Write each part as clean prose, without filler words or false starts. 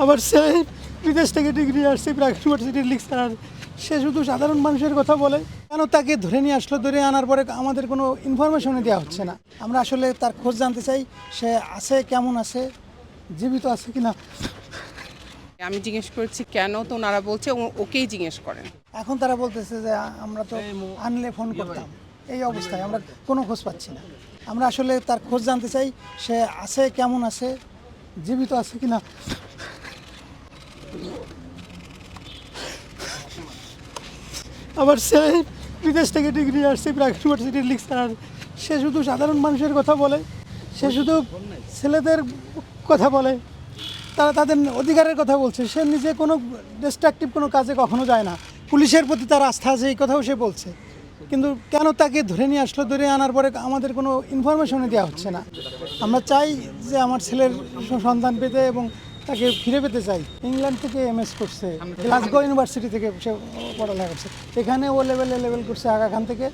আমার ছেলে বিদেশ থেকে ডিগ্রি আসছে প্রাক ইউনিভার্সিটির লেকচারার। সে শুধু সাধারণ মানুষের কথা বলে। কেন তাকে ধরে নিয়ে আসলো, ধরে আনার পরে আমাদের কোনো ইনফরমেশনই দেওয়া হচ্ছে না। আমরা আসলে তার খোঁজ জানতে চাই, সে আছে, কেমন আছে, জীবিত আছে কিনা। আমি জিজ্ঞেস করেছি কেন, তো ওনারা বলছে ওকেই জিজ্ঞেস করেন। এখন তারা বলতেছে যে আমরা তো আনলে ফোন করতাম। এই অবস্থায় আমরা কোনো খোঁজ পাচ্ছি না। আমরা আসলে তার খোঁজ জানতে চাই, সে আছে, কেমন আছে, জীবিত আছে কিনা। আমার ছেলে বিদেশ থেকে ডিগ্রি আসছে প্রাক ইউনিভার্সিটির লেকচারার। সে শুধু সাধারণ মানুষের কথা বলে, সে শুধু ছেলেদের কথা বলে, তারা তাদের অধিকারের কথা বলছে। সে নিজে কোনো ডিস্ট্রাকটিভ কোনো কাজে কখনো যায় না। পুলিশের প্রতি তার আস্থা আছে, এই কথাও সে বলছে। কিন্তু কেন তাকে ধরে নিয়ে আসলো, ধরে আনার পরে আমাদের কোনো ইনফরমেশনই দেওয়া হচ্ছে না। আমরা চাই যে আমার ছেলের সন্ধান পেতে এবং তাকে ফিরে পেতে চাই। ইংল্যান্ড থেকে এমএস করছে, গ্লাসগো ইউনিভার্সিটি থেকে সে পড়ালেখা করছে। এখানে ও লেভেল করছে আগা খান থেকে,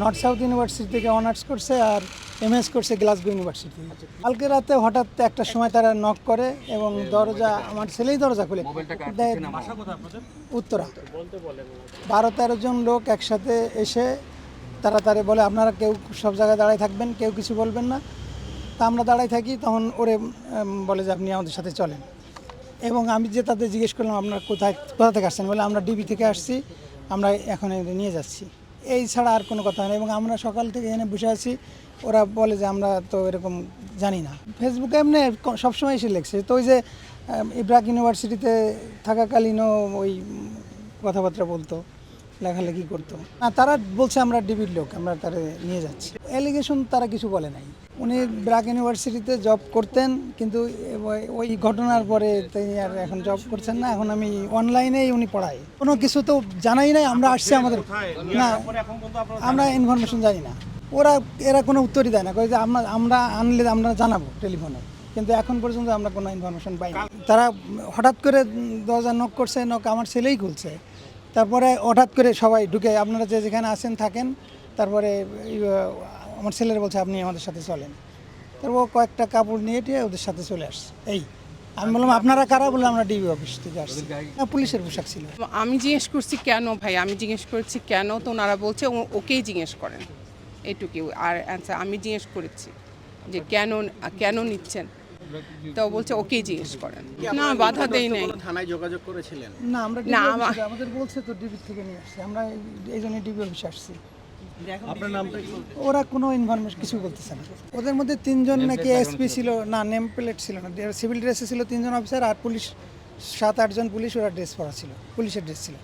নর্থ সাউথ ইউনিভার্সিটি থেকে অনার্স করছে, আর এমএস করছে গ্লাসগো ইউনিভার্সিটি। কালকে রাতে হঠাৎ একটা সময় তারা নক করে এবং দরজা, আমার ছেলেই দরজা খুলে দেয়। উত্তরা 12-13 জন লোক একসাথে এসে তাড়াতাড়ি বলে আপনারা কেউ সব জায়গায় দাঁড়ায় থাকবেন, কেউ কিছু বলবেন না। তা আমরা দাঁড়ায় থাকি, তখন ওরে বলে যে আপনি আমাদের সাথে চলেন। এবং আমি যে তাদের জিজ্ঞেস করলাম আপনারা কোথা থেকে আসছেন, বলে আমরা ডিবি থেকে আসছি, আমরা এখন নিয়ে যাচ্ছি। এই ছাড়া আর কোনো কথা নেই। এবং আমরা সকাল থেকে এখানে বসে আছি, ওরা বলে যে আমরা তো এরকম জানি না। ফেসবুকে এমনি সবসময় এসে লেখছে তো, ওই যে ব্র্যাক ইউনিভার্সিটিতে থাকাকালীনও ওই কথাবার্তা বলতো, লেখালেখি করতো। না, তারা বলছে আমরা ডিবির লোক, আমরা তারা নিয়ে যাচ্ছি। অ্যালিগেশন তারা কিছু বলে নাই। উনি ব্র্যাক ইউনিভার্সিটিতে জব করতেন, কিন্তু ওই ঘটনার পরে তিনি আর এখন জব করছেন না। এখন আমি অনলাইনেই উনি পড়াই, কোনো কিছু তো জানাই নাই। আমরা আসছি, আমাদের না, আমরা ইনফরমেশন জানি না। এরা কোনো উত্তরই দেয় না, কই যে আমরা আনলে আমরা জানাবো টেলিফোনে, কিন্তু এখন পর্যন্ত আমরা কোনো ইনফরমেশন পাই না। তারা হঠাৎ করে দরজা নক করছে, নক আমার ছেলেই খুলছে। তারপরে হঠাৎ করে সবাই ঢুকে আপনারা যে যেখানে আছেন থাকেন। তারপরে আমার ছেলের বলছে আপনি আমাদের সাথে চলেন। তারপর ও কয়েকটা কাপড় নিয়ে টিয়ে ওদের সাথে চলে আসছে। এই আমি বললাম আপনারা কারা, বললাম আমরা ডিবি অফিস থেকে আসছি। পুলিশের পোশাক ছিল। আমি জিজ্ঞেস করছি কেন ভাই, আমি জিজ্ঞেস করেছি কেন, তো ওনারা বলছে ওকেই জিজ্ঞেস করেন। এটুকু আর অ্যান্সার। আমি জিজ্ঞেস করেছি যে কেন নিচ্ছেন, তো বলছে ওকেই জিজ্ঞেস করেন। না, বাধা দেই নাই। থানায় যোগাযোগ করেছিলেন? না, আমরা আমাদের বলছে তো ডিবি থেকে নিয়ে আসছি, আমরা এই জন্য ডিবি অফিসে আসছি। আপনার নামটা কি? ওরা কোনো ইনফরমেশন কিছু বলতেছে না। ওদের মধ্যে 3 জন নাকি এসপি ছিল, না নেম প্লেট ছিল না, সিভিল ড্রেসে ছিল 3 জন অফিসার, আর পুলিশ 7-8 জন পুলিশ, ওরা ড্রেস পরা ছিল, পুলিশের ড্রেস ছিল।